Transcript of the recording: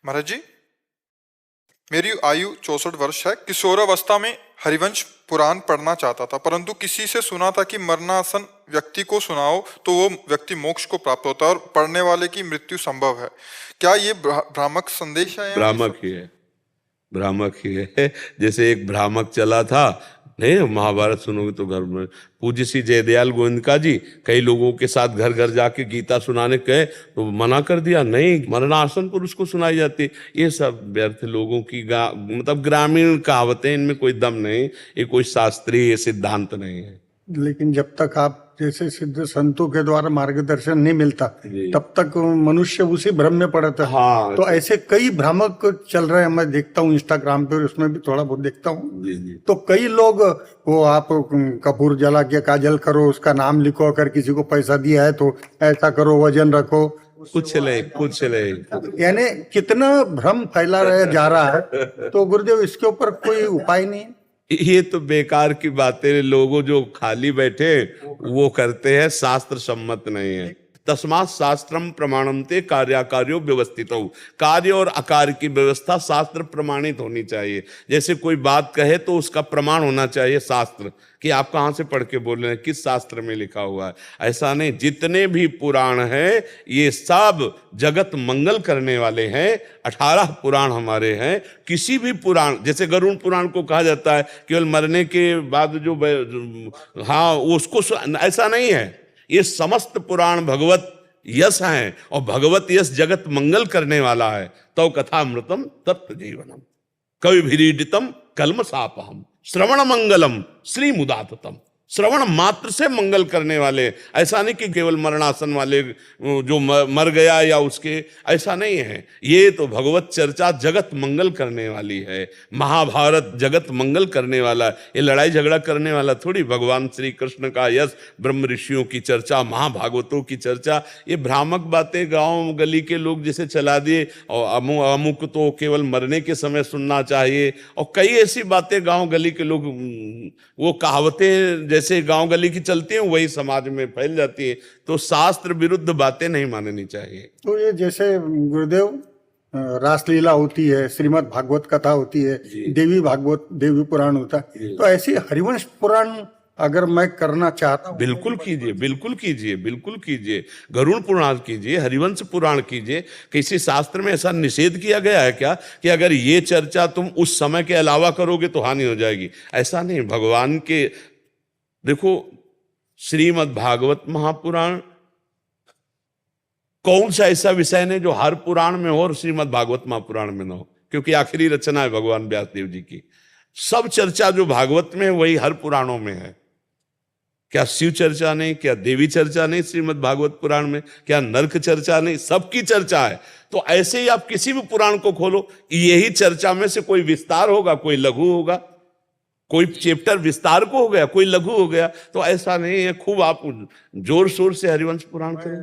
महाराज जी, मेरी आयु 64 वर्ष है। किशोरावस्था में हरिवंश पुराण पढ़ना चाहता था, परंतु किसी से सुना था कि मरणासन व्यक्ति को सुनाओ तो वो व्यक्ति मोक्ष को प्राप्त होता है और पढ़ने वाले की मृत्यु संभव है। क्या ये भ्रामक संदेश है या भ्रामक ही है, भ्रामक ही है। जैसे एक भ्रामक चला था, नहीं महाभारत सुनोगे तो घर में पूज्य श्री जयदयाल गोविंदका जी कई लोगों के साथ घर घर जाके गीता सुनाने कहे तो मना कर दिया, नहीं मरणासन पर उसको सुनाई जाती। ये सब व्यर्थ लोगों की मतलब ग्रामीण कहावतें, इनमें कोई दम नहीं, ये कोई शास्त्रीय सिद्धांत नहीं है। लेकिन जब तक आप जैसे सिद्ध संतों के द्वारा मार्गदर्शन नहीं मिलता तब तक मनुष्य उसी भ्रम में पड़ता है। हाँ, तो ऐसे कई भ्रामक चल रहे हैं, मैं देखता हूँ इंस्टाग्राम पे, उसमें भी थोड़ा बहुत देखता हूँ। तो कई लोग वो आप कपूर जला के काजल करो, उसका नाम लिखो, अगर किसी को पैसा दिया है तो ऐसा करो, वजन रखो, कुछ ले यानी कितना भ्रम फैला जा रहा है। तो गुरुदेव इसके ऊपर कोई उपाय नहीं है? ये तो बेकार की बातें, लोगों जो खाली बैठे वो करते हैं, शास्त्र सम्मत नहीं है। तस्मात् शास्त्रम प्रमाणन्ते कार्याकार्यो व्यवस्थित हो। कार्य और आकार की व्यवस्था शास्त्र प्रमाणित होनी चाहिए। जैसे कोई बात कहे तो उसका प्रमाण होना चाहिए शास्त्र, कि आप कहाँ से पढ़ के बोल रहे हैं, किस शास्त्र में लिखा हुआ है। ऐसा नहीं, जितने भी पुराण हैं ये सब जगत मंगल करने वाले हैं। 18 पुराण हमारे हैं। किसी भी पुराण, जैसे गरुड़ पुराण को कहा जाता है केवल मरने के बाद जो हाँ उसको, ऐसा नहीं है। ये समस्त पुराण भगवत यश हैं और भगवत यश जगत मंगल करने वाला है। तो कथामृतम तत्व जीवनम कवि भिरीडितम कल्मषापहम श्रवण मंगलम श्री मुदाततम। श्रवण मात्र से मंगल करने वाले, ऐसा नहीं कि केवल मरणासन वाले जो मर गया या उसके, ऐसा नहीं है। ये तो भगवत चर्चा जगत मंगल करने वाली है। महाभारत जगत मंगल करने वाला है, ये लड़ाई झगड़ा करने वाला थोड़ी। भगवान श्री कृष्ण का यश, ब्रह्म ऋषियों की चर्चा, महाभागवतों की चर्चा, ये भ्रामक बातें गांव गली के लोग जैसे चला दिए। और अमुक तो केवल मरने के समय सुनना चाहिए, और कई ऐसी बातें गांव गली के लोग, वो कहावतें जैसे गांव गली की चलती हैं वही समाज में फैल जाती है। तो शास्त्र विरुद्ध बातें नहीं माननी चाहिए। तो ये जैसे गुरुदेव रासलीला होती है, श्रीमद् भागवत कथा होती है, देवी पुराण होता है, तो ऐसी हरिवंश पुराण अगर मैं करना चाहता हूँ, बिल्कुल कीजिए, बिल्कुल कीजिए, बिल्कुल कीजिए। गरुड़ पुराण कीजिए, हरिवंश पुराण कीजिए। किसी शास्त्र में ऐसा निषेध किया गया है क्या कि अगर ये चर्चा तुम उस समय के अलावा करोगे तो हानि हो जाएगी? ऐसा नहीं। भगवान के देखो, श्रीमद् भागवत महापुराण, कौन सा ऐसा विषय नहीं जो हर पुराण में हो और श्रीमद् भागवत महापुराण में ना हो, क्योंकि आखिरी रचना है भगवान व्यास देव जी की। सब चर्चा जो भागवत में है वही हर पुराणों में है। क्या शिव चर्चा नहीं, क्या देवी चर्चा नहीं श्रीमद् भागवत पुराण में, क्या नरक चर्चा नहीं? सबकी चर्चा है। तो ऐसे ही आप किसी भी पुराण को खोलो, यही चर्चा में से कोई विस्तार होगा, कोई लघु होगा, कोई चैप्टर विस्तार को हो गया, कोई लघु हो गया। तो ऐसा नहीं है। खूब आप जोर शोर से हरिवंश पुराण करें।